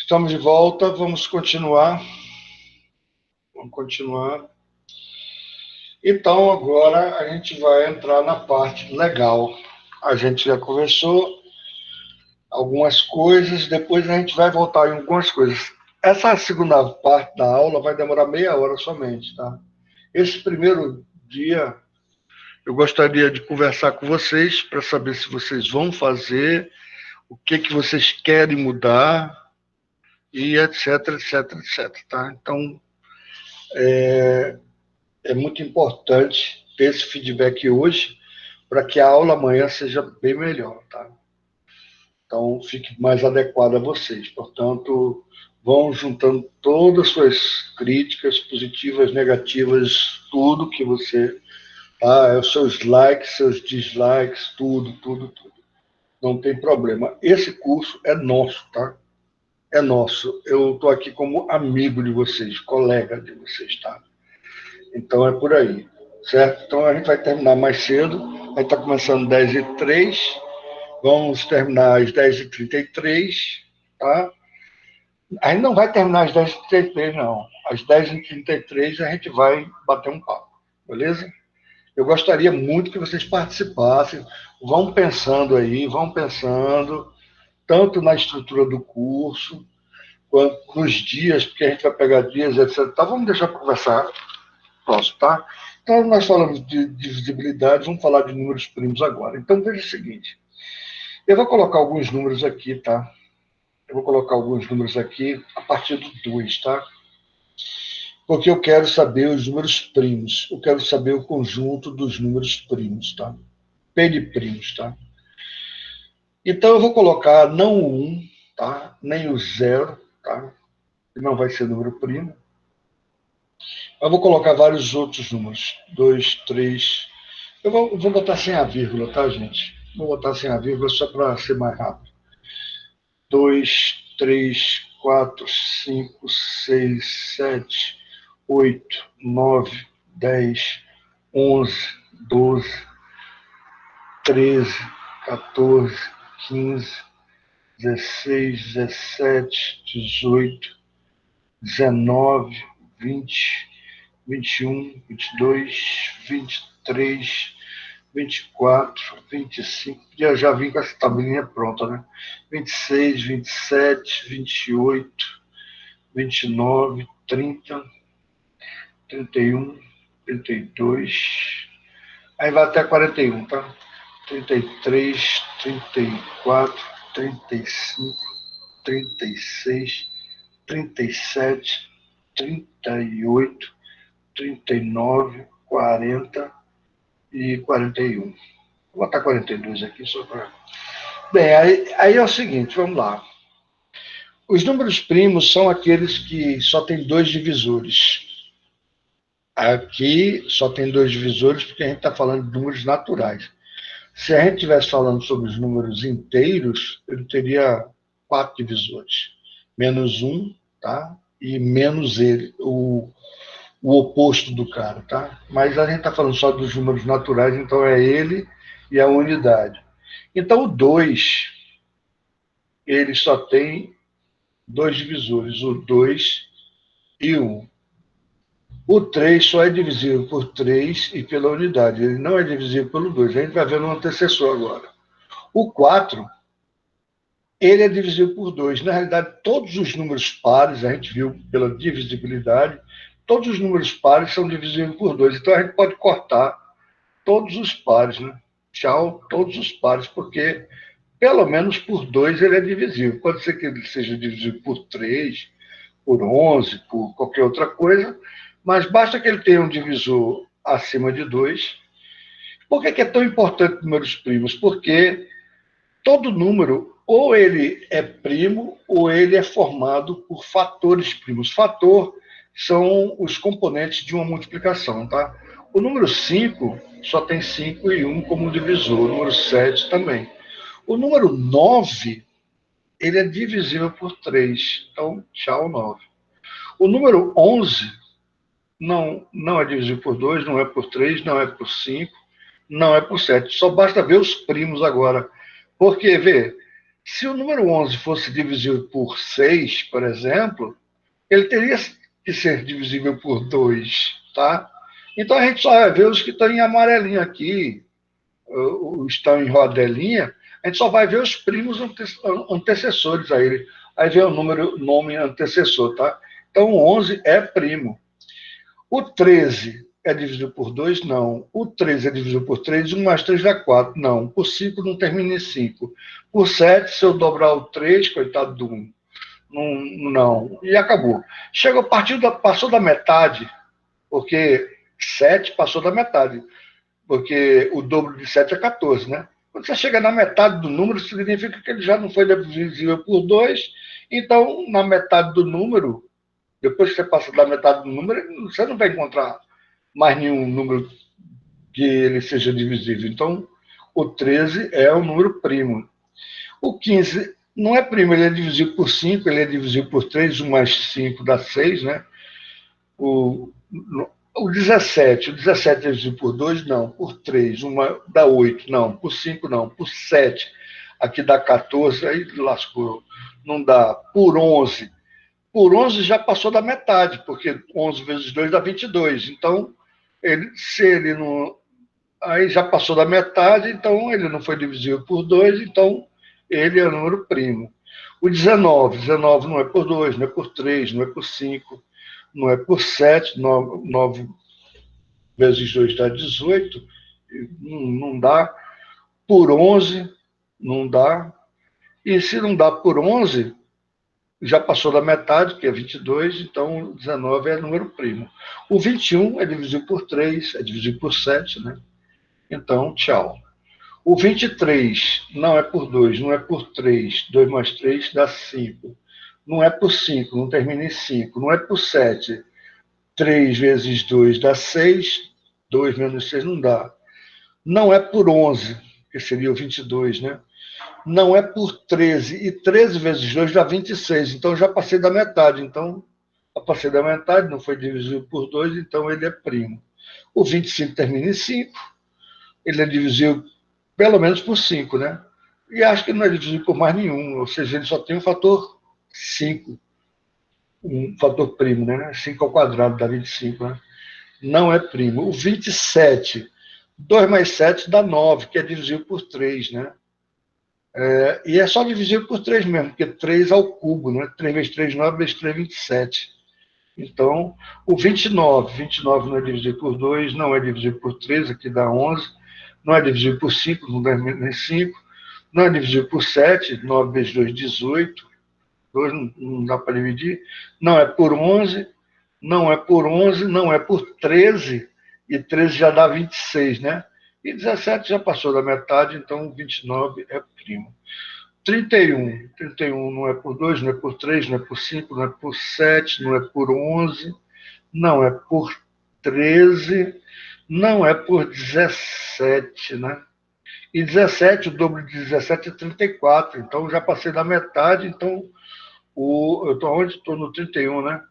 Estamos de volta, vamos continuar. Vamos continuar. Então, agora a gente vai entrar na parte legal. A gente já conversou algumas coisas, depois a gente vai voltar em algumas coisas. Essa segunda parte da aula vai demorar meia hora somente, tá? Esse primeiro dia, eu gostaria de conversar com vocês para saber se vocês vão fazer, o que vocês querem mudar, e etc, etc, etc, tá? Então, é muito importante ter esse feedback hoje para que a aula amanhã seja bem melhor, tá? Então, fique mais adequado a vocês. Portanto, vão juntando todas as suas críticas, positivas, negativas, tudo que você... Tá? Os seus likes, seus dislikes, tudo, tudo, tudo. Não tem problema. Esse curso é nosso, tá? É nosso. Eu estou aqui como amigo de vocês, colega de vocês, tá? Então é por aí, certo? Então a gente vai terminar mais cedo. A gente está começando 10h03. Vamos terminar às 10h33, tá? A gente não vai terminar às 10h33, não. Às 10h33 a gente vai bater um papo, beleza? Eu gostaria muito que vocês participassem. Vão pensando aí, vão pensando, tanto na estrutura do curso, quanto nos dias, porque a gente vai pegar dias, etc. Tá, vamos deixar para conversar próximo, tá? Então, nós falamos de divisibilidade, vamos falar de números primos agora. Então, veja o seguinte. Eu vou colocar alguns números aqui, tá? Eu vou colocar alguns números aqui a partir do 2, tá? Porque eu quero saber os números primos. Eu quero saber o conjunto dos números primos, tá? P de primos, tá? Então, eu vou colocar não o 1, tá? Nem o 0, tá? Que não vai ser número primo. Eu vou colocar vários outros números. 2, 3. Eu vou botar sem a vírgula, tá, gente? Vou botar sem a vírgula só para ser mais rápido. 2, 3, 4, 5, 6, 7, 8, 9, 10, 11, 12, 13, 14, 15, 16, 17, 18, 19, 20, 21, 22, 23, 24, 25, já vim com essa tabelinha pronta, né? 26, 27, 28, 29, 30, 31, 32, aí vai até 41, tá? 33, 34, 35, 36, 37, 38, 39, 40 e 41. Vou botar 42 aqui só para... Bem, aí é o seguinte, vamos lá. Os números primos são aqueles que só tem dois divisores. Aqui só tem dois divisores porque a gente está falando de números naturais. Se a gente estivesse falando sobre os números inteiros, ele teria 4 divisores. Menos 1, tá? E menos ele, o oposto do cara, tá? Mas a gente está falando só dos números naturais, então é ele e a unidade. Então o 2, ele só tem dois divisores, o 2 e o 1. O 3 só é divisível por 3 e pela unidade, ele não é divisível pelo 2. A gente vai ver no antecessor agora. O 4, ele é divisível por 2. Na realidade, todos os números pares, a gente viu pela divisibilidade, todos os números pares são divisíveis por 2. Então a gente pode cortar todos os pares, né? Tchau, todos os pares, porque pelo menos por 2 ele é divisível. Pode ser que ele seja divisível por 3, por 11, por qualquer outra coisa, mas basta que ele tenha um divisor acima de 2. Por que é tão importante números primos? Porque todo número, ou ele é primo, ou ele é formado por fatores primos. Fator são os componentes de uma multiplicação, tá? O número 5 só tem 5 e 1 como divisor, o número 7 também. O número 9, ele é divisível por 3, então tchau 9. O número 11 não é divisível por 2, não é por 3, não é por 5, não é por 7. Só basta ver os primos agora. Porque, vê, Se o número 11 fosse divisível por 6, por exemplo, ele teria que ser divisível por 2, tá? Então a gente só vai ver os que estão em amarelinho aqui, estão em rodelinha, a gente só vai ver os primos antecessores a ele. Aí vem o nome antecessor, tá? Então o 11 é primo. O 13 é divisível por 2? Não. O 13 é divisível por 3, 1 mais 3 dá 4? Não. Por 5 não termina em 5. Por 7, se eu dobrar o 3, coitado do 1, não. E acabou. Chegou, passou da metade, porque 7 passou da metade, porque o dobro de 7 é 14, né? Quando você chega na metade do número, significa que ele já não foi divisível por 2, então, na metade do número, depois que você passa da metade do número, você não vai encontrar mais nenhum número que ele seja divisível. Então, o 13 é um número primo. O 15 não é primo, ele é divisível por 5, ele é divisível por 3, 1 mais 5 dá 6, né? O 17 é divisível por 2? Não. Por 3, dá 8? Não. Por 5, não. Por 7, aqui dá 14, aí lascou. Não dá. Por 11. Por 11 já passou da metade, porque 11 vezes 2 dá 22. Então, se ele não... Aí já passou da metade, então ele não foi divisível por 2, então ele é o número primo. O 19 não é por 2, não é por 3, não é por 5, não é por 7, 9 vezes 2 dá 18, não dá. Por 11, não dá. E se não dá por 11, já passou da metade, que é 22, então 19 é número primo. O 21 é divisível por 3, é divisível por 7, né? Então, tchau. O 23 não é por 2, não é por 3. 2 mais 3 dá 5. Não é por 5, não termina em 5. Não é por 7. 3 vezes 2 dá 6. 2 menos 6 não dá. Não é por 11, que seria o 22, né? Não é por 13. E 13 vezes 2 dá 26. Então, já passei da metade. Então, já passei da metade, não foi divisível por 2, então ele é primo. O 25 termina em 5. Ele é divisível pelo menos por 5, né? E acho que não é divisível por mais nenhum, ou seja, ele só tem um fator 5, um fator primo, né? 5 ao quadrado dá 25, né? Não é primo. O 27, 2 mais 7 dá 9, que é divisível por 3, né? E é só divisível por 3 mesmo, porque 3 ao cubo, né? 3 vezes 3, 9 vezes 3, 27. Então, o 29 não é divisível por 2, não é divisível por 3, aqui dá 11, não é divisível por 5, não dá nem 5, não é divisível por 7, 9 vezes 2, 18, 2 não dá para dividir, não é por 11, não é por 11, não é por 13, e 13 já dá 26, né? E 17 já passou da metade, então 29 é primo. 31 não é por 2, não é por 3, não é por 5, não é por 7, não é por 11, não é por 13, não é por 17, né? E 17, o dobro de 17 é 34, então já passei da metade, então eu estou onde? Estou no 31, né?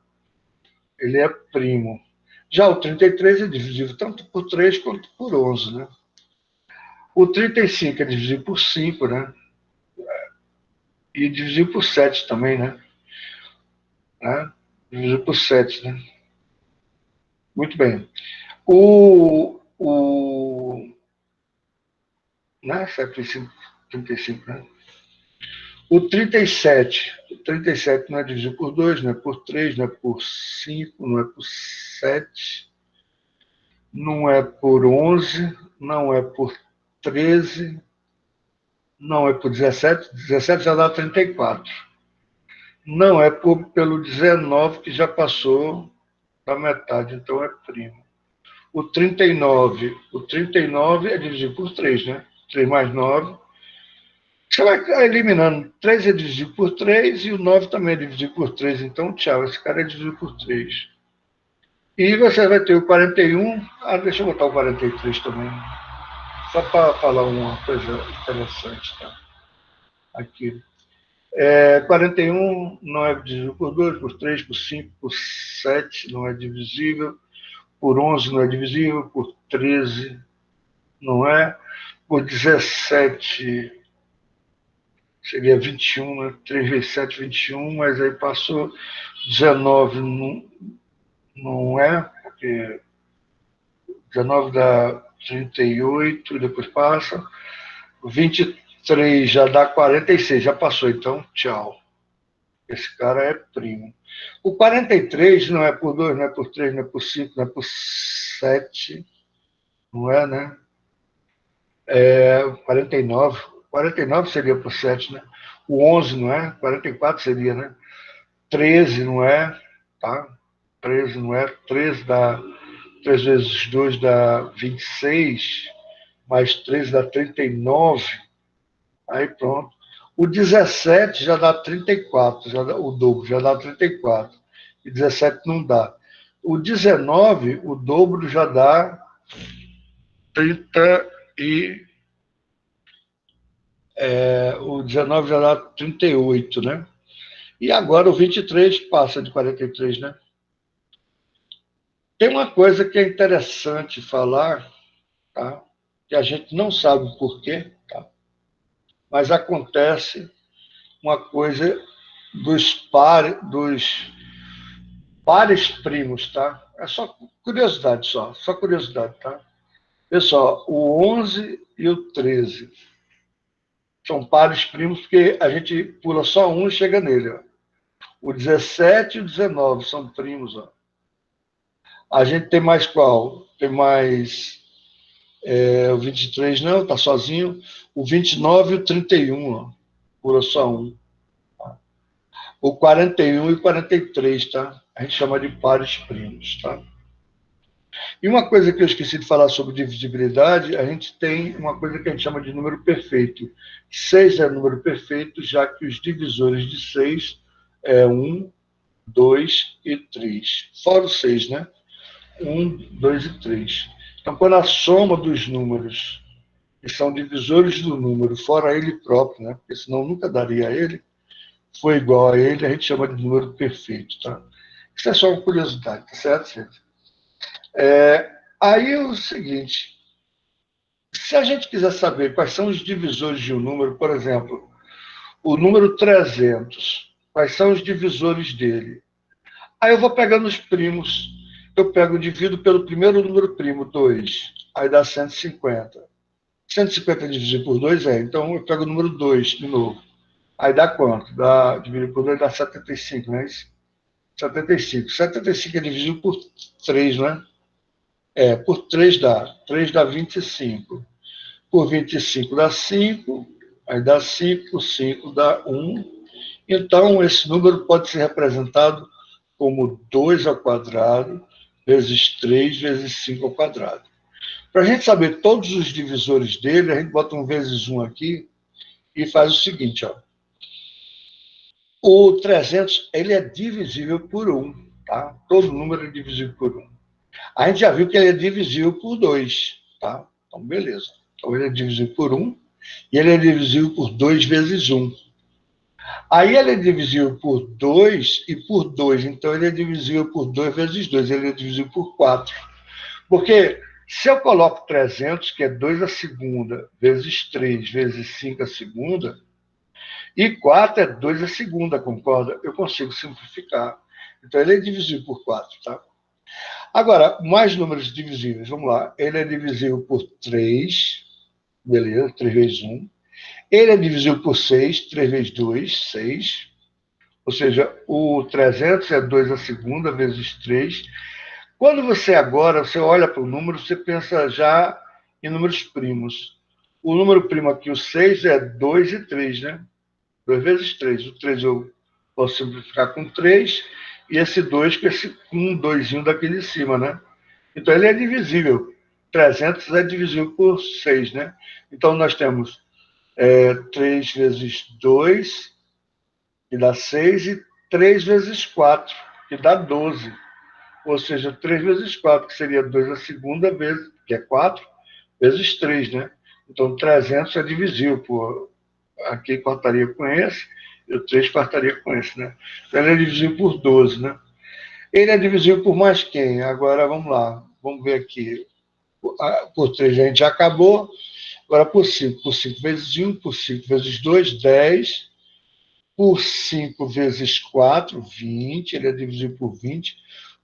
Ele é primo. Já o 33 é divisível tanto por 3 quanto por 11, né? O 35 é divisível por 5, né? E divisível por 7 também, né? Divisível por 7, né? Muito bem. Né? 35, né? O 37 não é divisível por 2, não é por 3, não é por 5, não é por 7, não é por 11, não é por 13, não é por 17, 17 já dá 34. Não é pelo 19, que já passou da metade, então é primo. O 39 é dividido por 3, né? 3 mais 9. Você vai eliminando. 3 é dividido por 3 e o 9 também é dividido por 3. Então, tchau, esse cara é dividido por 3. E você vai ter o 41. Deixa eu botar o 43 também. Só para falar uma coisa interessante, tá? Aqui. 41 não é divisível por 2, por 3, por 5, por 7 não é divisível, por 11 não é divisível, por 13 não é, por 17 seria 21, né? 3 vezes 7, 21, mas aí passou 19, não é, porque 19 dá 38, depois passa. 23 já dá 46, já passou, então tchau. Esse cara é primo. O 43 não é por 2, não é por 3, não é por 5, não é por 7, não é, né? É 49. 49 seria por 7, né? O 11 não é? 44 seria, né? 13 não é, tá? 13 não é. 13 dá 3 vezes 2 dá 26, mais 13 dá 39. Aí pronto. O 17 já dá 34, já dá, o dobro já dá 34. E 17 não dá. O 19, o dobro já dá 30 e... o 19 já dá 38, né? E agora o 23 passa de 43, né? Tem uma coisa que é interessante falar, tá? Que a gente não sabe o porquê, tá? Mas acontece uma coisa dos pares primos, tá? É só curiosidade, só curiosidade, tá? Pessoal, o 11 e o 13 são pares primos porque a gente pula só um e chega nele, ó. O 17 e o 19 são primos, ó. A gente tem mais qual? Tem mais o 23 não, tá sozinho. O 29 e o 31, ó. Pula só um. O 41 e o 43, tá? A gente chama de pares primos, tá? E uma coisa que eu esqueci de falar sobre divisibilidade, a gente tem uma coisa que a gente chama de número perfeito. 6 é número perfeito, já que os divisores de 6 é 1, 2 e 3. Fora o 6, né? 1, 2 e 3. Então, quando a soma dos números, que são divisores do número, fora ele próprio, né? Porque senão nunca daria a ele, foi igual a ele, a gente chama de número perfeito, tá? Isso é só uma curiosidade, tá certo, gente? Aí é o seguinte, se a gente quiser saber quais são os divisores de um número, por exemplo, o número 300, quais são os divisores dele? Aí eu vou pegando os primos, eu pego, divido pelo primeiro número primo, 2, aí dá 150. 150 dividido por 2 então eu pego o número 2 de novo. Aí dá quanto? Dividido por 2 dá 75, não é isso? 75. 75 é dividido por 3, não é? Por 3 dá. 3 dá 25. Por 25 dá 5. Aí dá 5. Por 5 dá 1. Então, esse número pode ser representado como 2 ao quadrado vezes 3 vezes 5 ao quadrado. Para a gente saber todos os divisores dele, a gente bota um vezes 1 aqui e faz o seguinte, ó. O 300, ele é divisível por 1, tá? Todo número é divisível por 1. A gente já viu que ele é divisível por 2, tá? Então, beleza. Então, ele é divisível por 1 e ele é divisível por 2 vezes 1. Aí ele é divisível por 2 e por 2. Então, ele é divisível por 2 vezes 2. Ele é divisível por 4. Porque se eu coloco 300, que é 2 a segunda, vezes 3 vezes 5 a segunda, e 4 é 2 a segunda, concorda? Eu consigo simplificar. Então, ele é divisível por 4, tá? Agora, mais números divisíveis, vamos lá. Ele é divisível por 3, beleza, 3 vezes 1. Ele é divisível por 6, 3 vezes 2, 6. Ou seja, o 300 é 2 a segunda vezes 3. Quando você olha para o número, você pensa já em números primos. O número primo aqui, o 6, é 2 e 3, né? 2 vezes 3. O 3 eu posso simplificar com 3, e esse 2 com esse 1, 2 daqui de cima, né? Então, ele é divisível. 300 é divisível por 6, né? Então, nós temos 3 vezes 2, que dá 6, e 3 vezes 4, que dá 12. Ou seja, 3 vezes 4, que seria 2 a segunda vez, que é 4, vezes 3, né? Então, 300 é divisível por... Aqui cortaria com esse, e o 3 cortaria com esse, né? Então, ele é divisível por 12, né? Ele é divisível por mais quem? Agora, vamos lá. Vamos ver aqui. Por 3 a gente já acabou. Agora, por 5 vezes 1, por 5 vezes 2, 10. Por 5 vezes 4, 20. Ele é divisível por 20.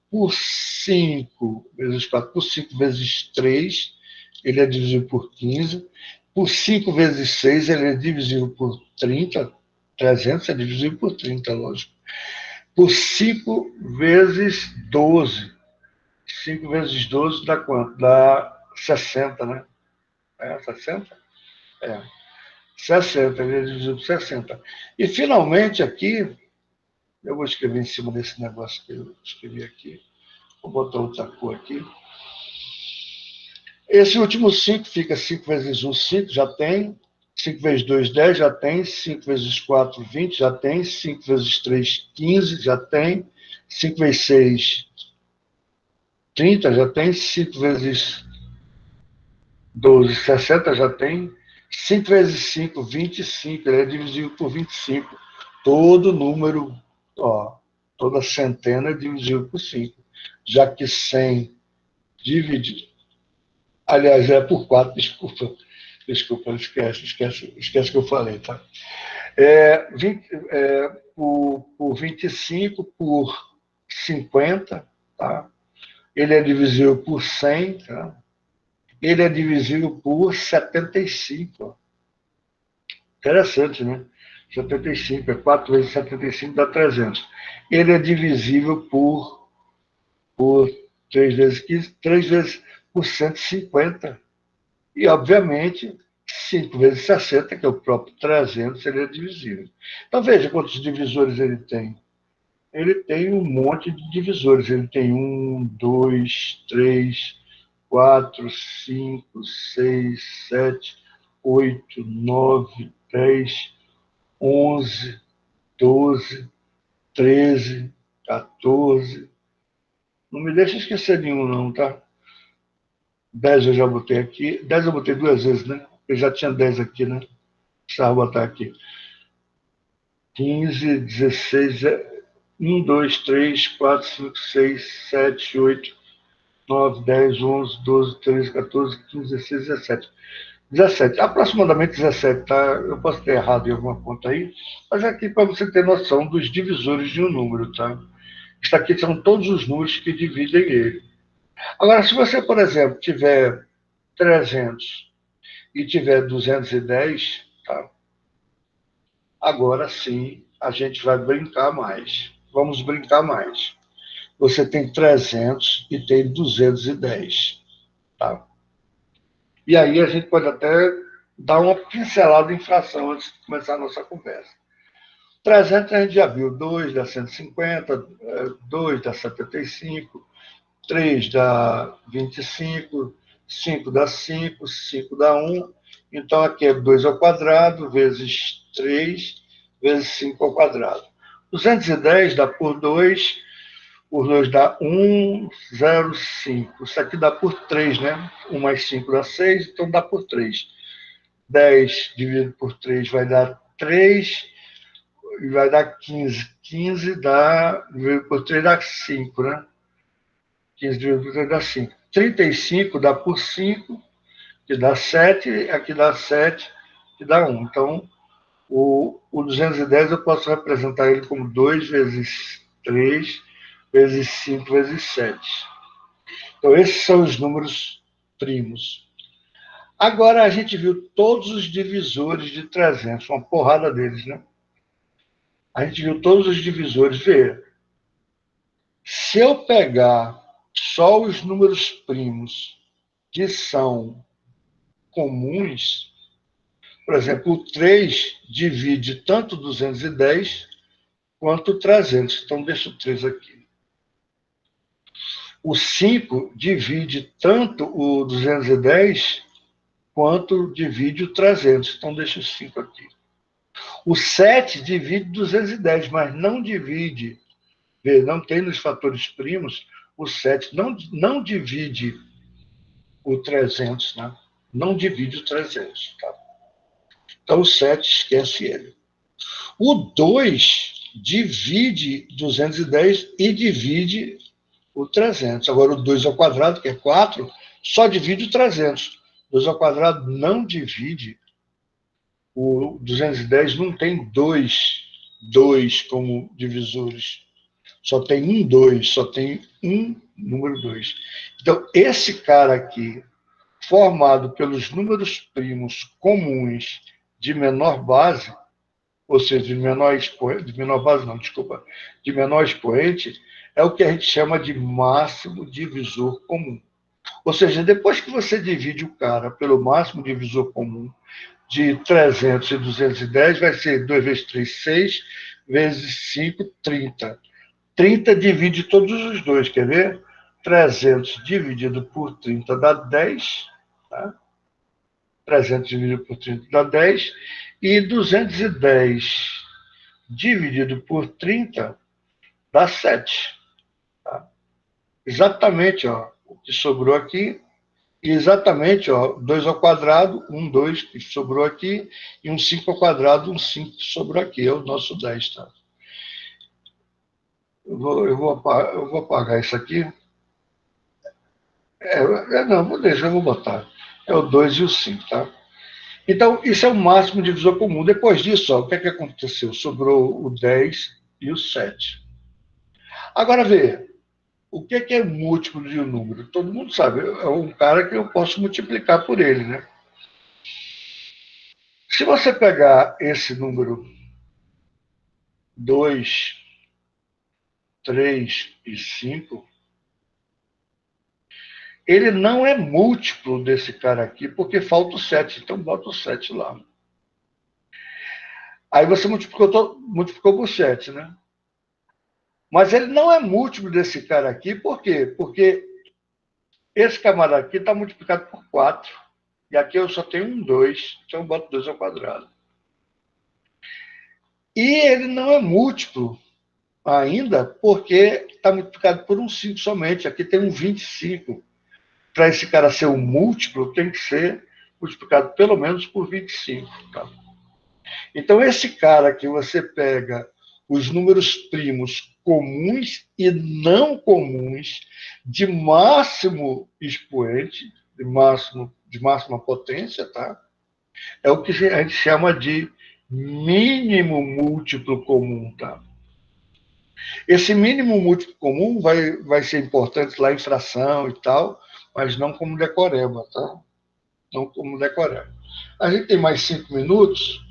Por 5 vezes 4, por 5 vezes 3, ele é divisível por 15. Por 5 vezes 6, ele é divisível por 30. 300 é divisível por 30, lógico. Por 5 vezes 12. 5 vezes 12 dá quanto? Dá 60, né? É 60? É. 60, ele é divisível por 60. E, finalmente, aqui, eu vou escrever em cima desse negócio que eu escrevi aqui. Vou botar outra cor aqui. Esse último 5 fica 5 vezes 1, 5, já tem. 5 vezes 2, 10, já tem. 5 vezes 4, 20, já tem. 5 vezes 3, 15, já tem. 5 vezes 6, 30, já tem. 5 vezes 12, 60, já tem. 5 vezes 5, 25. Ele é divisível por 25. Todo número, toda centena é divisível por 5. Já que 100 dividido. Aliás, é por 4, desculpa. Desculpa, esquece que eu falei, tá? 25 por 50, tá? Ele é divisível por 100, tá? Ele é divisível por 75. Interessante, né? 75, 4 vezes 75 dá 300. Ele é divisível por 3 vezes 15, 3 vezes por 150. E, obviamente, 5 vezes 60, que é o próprio 300, seria divisível. Então, veja quantos divisores ele tem. Ele tem um monte de divisores. Ele tem 1, 2, 3, 4, 5, 6, 7, 8, 9, 10, 11, 12, 13, 14. Não me deixa esquecer nenhum, não, tá? 10 eu já botei aqui. 10 eu botei 2 vezes, né? Eu já tinha 10 aqui, né? Precisava botar aqui. 15, 16, 1, 2, 3, 4, 5, 6, 7, 8, 9, 10, 11, 12, 13, 14, 15, 16, 17. 17, aproximadamente 17, tá? Eu posso ter errado em alguma conta aí, mas aqui para você ter noção dos divisores de um número, tá? Isso aqui são todos os números que dividem ele. Agora, se você, por exemplo, tiver 300 e tiver 210, tá? Agora sim a gente vai brincar mais. Vamos brincar mais. Você tem 300 e tem 210, tá? E aí a gente pode até dar uma pincelada em fração antes de começar a nossa conversa. 300 a gente já viu, 2 dá 150, 2 dá 75, 3 dá 25, 5 dá 5, 5 dá 1. Então, aqui é 2 ao quadrado, vezes 3, vezes 5 ao quadrado. 210 dá por 2 dá 1, 0, 5. Isso aqui dá por 3, né? 1 mais 5 dá 6, então dá por 3. 10 dividido por 3 vai dar 3, e vai dar 15. 15 dá, dividido por 3 dá 5, né? 15 dividido por 3 dá 5. 35 dá por 5, que dá 7, aqui dá 7, que dá 1. Então, o 210 eu posso representar ele como 2 vezes 3, vezes 5, vezes 7. Então, esses são os números primos. Agora, a gente viu todos os divisores de 300, uma porrada deles, né? A gente viu todos os divisores. Vê, se eu pegar só os números primos que são comuns, por exemplo, o 3 divide tanto 210 quanto o 300. Então, deixa o 3 aqui. O 5 divide tanto o 210 quanto divide o 300. Então, deixa o 5 aqui. O 7 divide 210, mas não divide, não tem nos fatores primos, o 7 não divide o 300, né? Não divide o 300, tá? Então, o 7, esquece ele. O 2 divide 210 e divide o 300. Agora, o 2 ao quadrado, que é 4, só divide o 300. 2 ao quadrado não divide, o 210 não tem dois como divisores. Só tem um 2, só tem um número 2. Então, esse cara aqui, formado pelos números primos comuns de menor base, ou seja, de menor expoente, de menor base não, desculpa, de menor expoente, é o que a gente chama de máximo divisor comum. Ou seja, depois que você divide o cara pelo máximo divisor comum de 300 e 210, vai ser 2 vezes 3, 6, vezes 5, 30. 30 divide todos os dois, quer ver? 300 dividido por 30 dá 10, tá? 300 dividido por 30 dá 10, e 210 dividido por 30 dá 7. Tá? Exatamente, ó, o que sobrou aqui, e exatamente, ó, 2 ao quadrado, 1, 2 que sobrou aqui, e um 5 ao quadrado, um 5 que sobrou aqui, é o nosso 10, tá? Eu vou apagar isso aqui. Não, deixa, eu vou botar. É o 2 e o 5, tá? Então, isso é o máximo divisor comum. Depois disso, ó, o que é que aconteceu? Sobrou o 10 e o 7. Agora, vê, o que é múltiplo de um número? Todo mundo sabe, é um cara que eu posso multiplicar por ele, né? Se você pegar esse número 2, 3 e 5, ele não é múltiplo desse cara aqui, porque falta o 7. Então, bota o 7 lá. Aí você multiplicou por 7, né? Mas ele não é múltiplo desse cara aqui, por quê? Porque esse camarada aqui está multiplicado por 4. E aqui eu só tenho um 2, então eu boto 2 ao quadrado. E ele não é múltiplo ainda, porque está multiplicado por um 5 somente. Aqui tem um 25. Para esse cara ser um múltiplo, tem que ser multiplicado pelo menos por 25. Tá? Então, esse cara que você pega os números primos comuns e não comuns de máximo expoente, de máxima potência, tá? É o que a gente chama de mínimo múltiplo comum, tá? Esse mínimo múltiplo comum vai ser importante lá em fração e tal, mas não como decoreba, tá? Não como decoreba. A gente tem mais 5 minutos.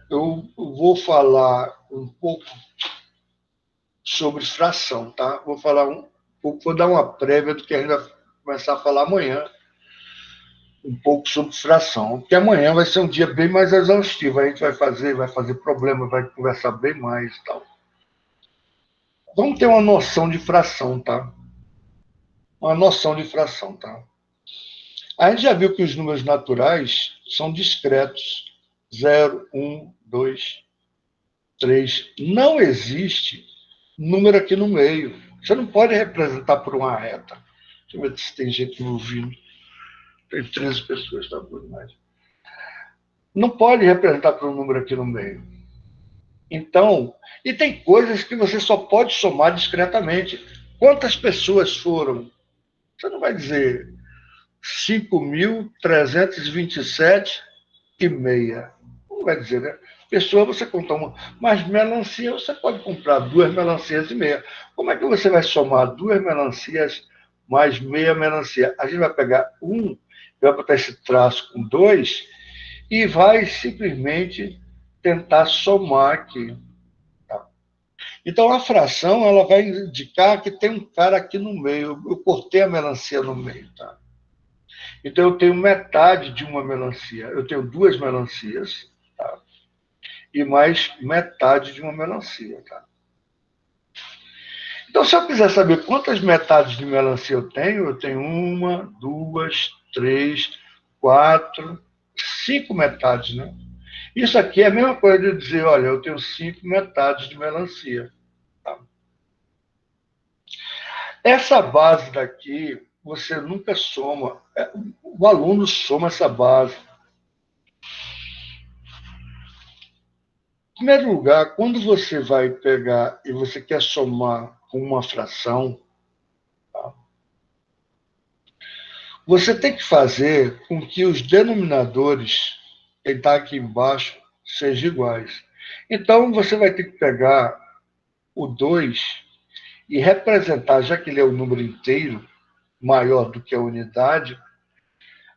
Eu vou falar um pouco sobre fração, tá? Vou falar vou dar uma prévia do que a gente vai começar a falar amanhã, um pouco sobre fração, porque amanhã vai ser um dia bem mais exaustivo. A gente vai fazer problema, vai conversar bem mais e tal. Vamos ter uma noção de fração, tá? Uma noção de fração, tá? A gente já viu que os números naturais são discretos. 0, 1, 2, 3. Não existe número aqui no meio. Você não pode representar por uma reta. Deixa eu ver se tem gente me ouvindo. Tem 13 pessoas, tá por mais. Não pode representar por um número aqui no meio. Então, e tem coisas que você só pode somar discretamente. Quantas pessoas foram? Você não vai dizer 5.327,5. Não vai dizer, né? Pessoa você conta uma. Mas melancia, você pode comprar 2 melancias e meia. Como é que você vai somar 2 melancias mais meia melancia? A gente vai pegar vai botar esse traço com 2 e vai simplesmente tentar somar aqui. Tá? Então, a fração ela vai indicar que tem um cara aqui no meio. Eu cortei a melancia no meio. Tá? Então, eu tenho metade de uma melancia. Eu tenho 2 melancias, tá? E mais metade de uma melancia. Tá? Então, se eu quiser saber quantas metades de melancia eu tenho 1, 2, 3, 4, 5 metades, né? Isso aqui é a mesma coisa de dizer, olha, eu tenho 5 metades de melancia. Tá? Essa base daqui, você nunca soma. O aluno soma essa base. Em primeiro lugar, quando você vai pegar e você quer somar com uma fração, tá? Você tem que fazer com que os denominadores, que está aqui embaixo, sejam iguais. Então, você vai ter que pegar o 2 e representar, já que ele é o número inteiro, maior do que a unidade,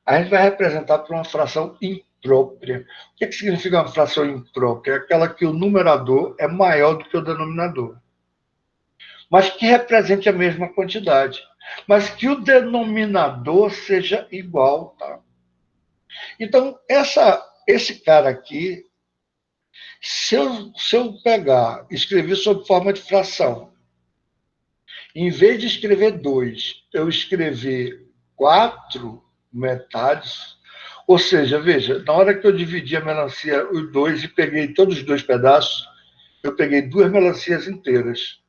a gente vai representar por uma fração imprópria. O que significa uma fração imprópria? É aquela que o numerador é maior do que o denominador, mas que represente a mesma quantidade, mas que o denominador seja igual. Tá? Então, esse cara aqui, se eu pegar, escrever sob forma de fração, em vez de escrever 2, eu escrever 4 metades, ou seja, veja, na hora que eu dividi a melancia, os 2, e peguei todos os 2 pedaços, eu peguei 2 melancias inteiras.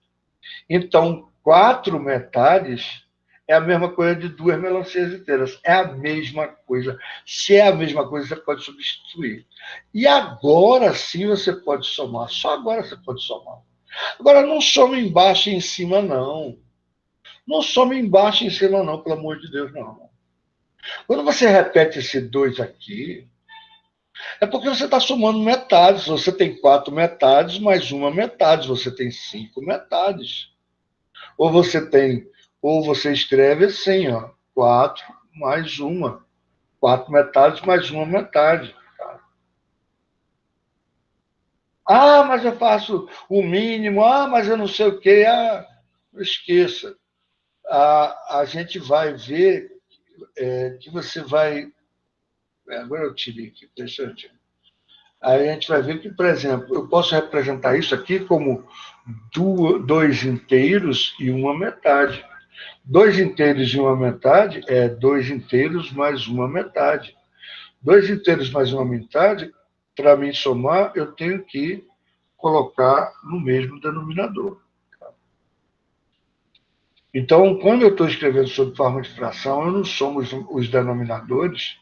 Então, 4 metades é a mesma coisa de 2 melancias inteiras. É a mesma coisa. Se é a mesma coisa, você pode substituir. E agora sim você pode somar. Só agora você pode somar. Agora, não soma embaixo e em cima, não. Não soma embaixo e em cima, não, pelo amor de Deus, não. Quando você repete esse 2 aqui, é porque você está somando metades. Você tem 4 metades mais uma metade. Você tem 5 metades. Ou você tem, ou você escreve assim, ó, 4 mais uma. 4 metades mais uma metade. Tá? Ah, mas eu faço o mínimo. Ah, mas eu não sei o quê. Ah, esqueça. A gente vai ver que você vai. Agora eu tirei aqui, deixa eu tirar. Aí a gente vai ver que, por exemplo, eu posso representar isso aqui como 2 inteiros e uma metade. 2 inteiros e uma metade é 2 inteiros mais uma metade. 2 inteiros mais uma metade, para mim somar, eu tenho que colocar no mesmo denominador. Então, quando eu estou escrevendo sob forma de fração, eu não somo os denominadores,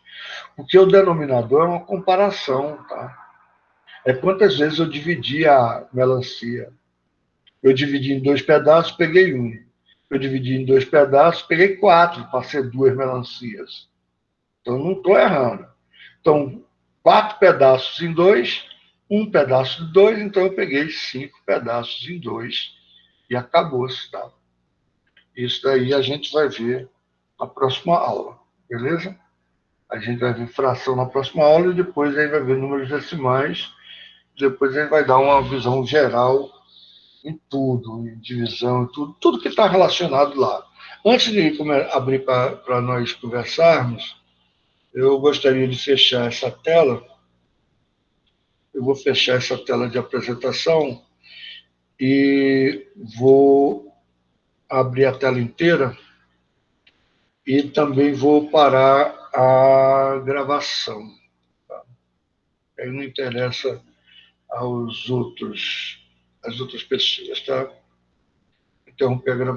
porque o denominador é uma comparação, tá? É quantas vezes eu dividi a melancia. Eu dividi em 2 pedaços, peguei um. Eu dividi em 2 pedaços, peguei 4, para ser 2 melancias. Então, não estou errando. Então, 4 pedaços em 2, um pedaço de 2, então eu peguei 5 pedaços em 2 e acabou-se. Tá? Isso daí a gente vai ver na próxima aula, beleza? A gente vai ver fração na próxima aula e depois aí vai ver números decimais. Depois ele vai dar uma visão geral em tudo, em divisão, em tudo, tudo que está relacionado lá. Antes de abrir para nós conversarmos, eu gostaria de fechar essa tela. Eu vou fechar essa tela de apresentação e vou abrir a tela inteira e também vou parar a gravação. Tá? Aí não interessa às outras pessoas, tá? Interromper a gravação.